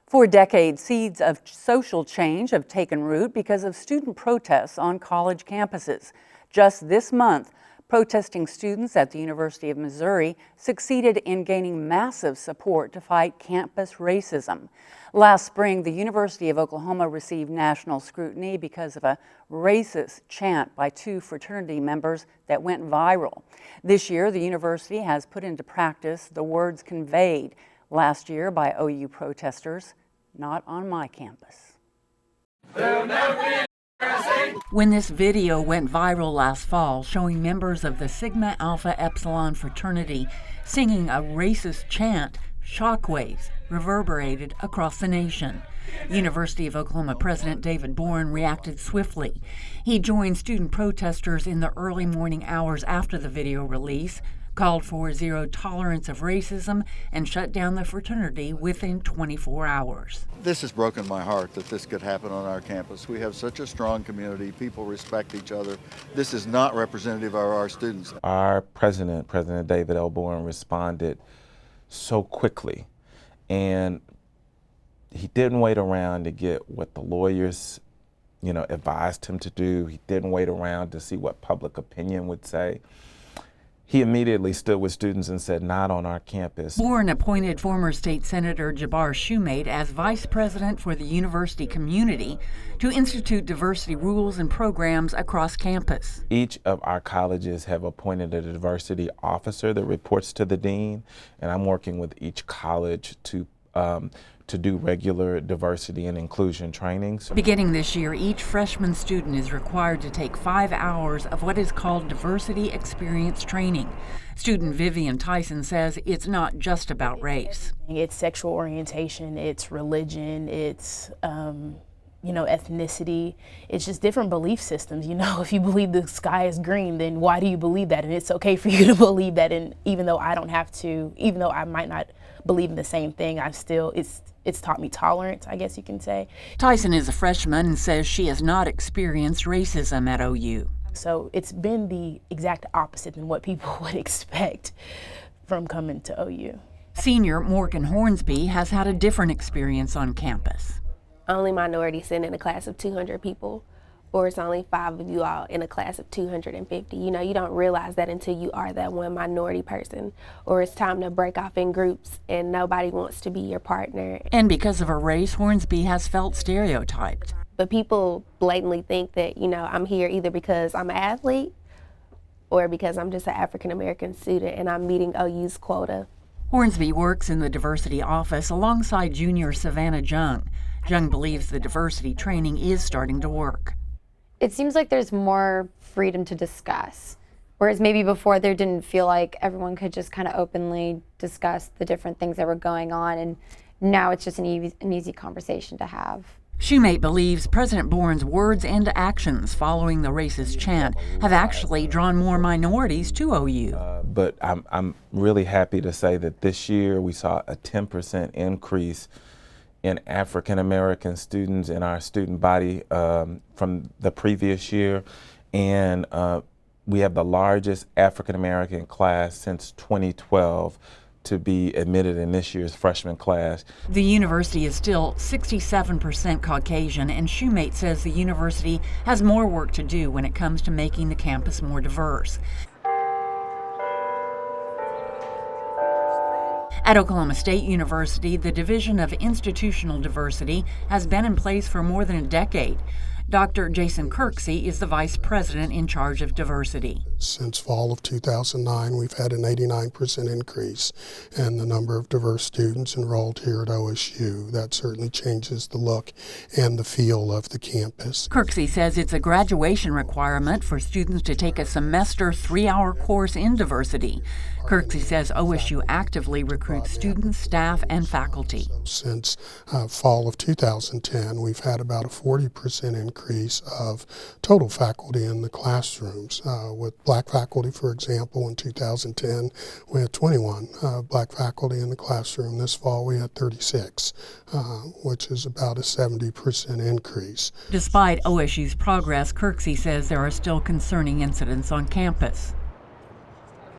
For decades, seeds of social change have taken root because of student protests on college campuses. Just this month, protesting students at the University of Missouri succeeded in gaining massive support to fight campus racism. Last spring, the University of Oklahoma received national scrutiny because of a racist chant by two fraternity members that went viral. This year, the university has put into practice the words conveyed last year by OU protesters, "Not on my campus." When this video went viral last fall showing members of the Sigma Alpha Epsilon fraternity singing a racist chant, shockwaves reverberated across the nation. University of Oklahoma President David Boren reacted swiftly. He joined student protesters in the early morning hours after the video release, called for zero tolerance of racism, and shut down the fraternity within 24 hours. This has broken my heart that this could happen on our campus. We have such a strong community. People respect each other. This is not representative of our students. Our president, President David L. Boren, responded so quickly, and he didn't wait around to get what the lawyers, advised him to do. He didn't wait around to see what public opinion would say. He immediately stood with students and said, "Not on our campus." Boren appointed former state senator Jabbar Shumate as vice president for the university community to institute diversity rules and programs across campus. Each of our colleges have appointed a diversity officer that reports to the dean, and I'm working with each college to do regular diversity and inclusion trainings. Beginning this year, each freshman student is required to take 5 hours of what is called diversity experience training. Student Vivian Tyson says it's not just about race. It's sexual orientation, it's religion, it's ethnicity. It's just different belief systems. If you believe the sky is green, then why do you believe that? And it's okay for you to believe that, and even though I don't have to, even though I might not believe in the same thing, it's taught me tolerance, I guess you can say. Tyson is a freshman and says she has not experienced racism at OU. So it's been the exact opposite than what people would expect from coming to OU. Senior Morgan Hornsby has had a different experience on campus. Only minorities sitting in a class of 200 people, or it's only 5 of you all in a class of 250. You don't realize that until you are that one minority person, or it's time to break off in groups and nobody wants to be your partner. And because of her race, Hornsby has felt stereotyped. But people blatantly think that, I'm here either because I'm an athlete or because I'm just an African-American student and I'm meeting OU's quota. Hornsby works in the diversity office alongside junior Savannah Jung. Jung believes the diversity training is starting to work. It seems like there's more freedom to discuss, whereas maybe before there didn't feel like everyone could just kind of openly discuss the different things that were going on, and now it's just an easy conversation to have. Shumate believes President Boren's words and actions following the racist chant have actually drawn more minorities to OU. But I'm really happy to say that this year we saw a 10% increase in African American students in our student body from the previous year, and we have the largest African American class since 2012 to be admitted in this year's freshman class. The university is still 67% Caucasian, and Shumate says the university has more work to do when it comes to making the campus more diverse. At Oklahoma State University, the Division of Institutional Diversity has been in place for more than a decade. Dr. Jason Kirksey is the vice president in charge of diversity. Since fall of 2009, we've had an 89% increase in the number of diverse students enrolled here at OSU. That certainly changes the look and the feel of the campus. Kirksey says it's a graduation requirement for students to take a semester 3-hour course in diversity. Kirksey says OSU actively recruits students, staff, and faculty. Since fall of 2010, we've had about a 40% increase of total faculty in the classrooms. With black faculty, for example, in 2010, we had 21 black faculty in the classroom. This fall, we had 36, which is about a 70% increase. Despite OSU's progress, Kirksey says there are still concerning incidents on campus.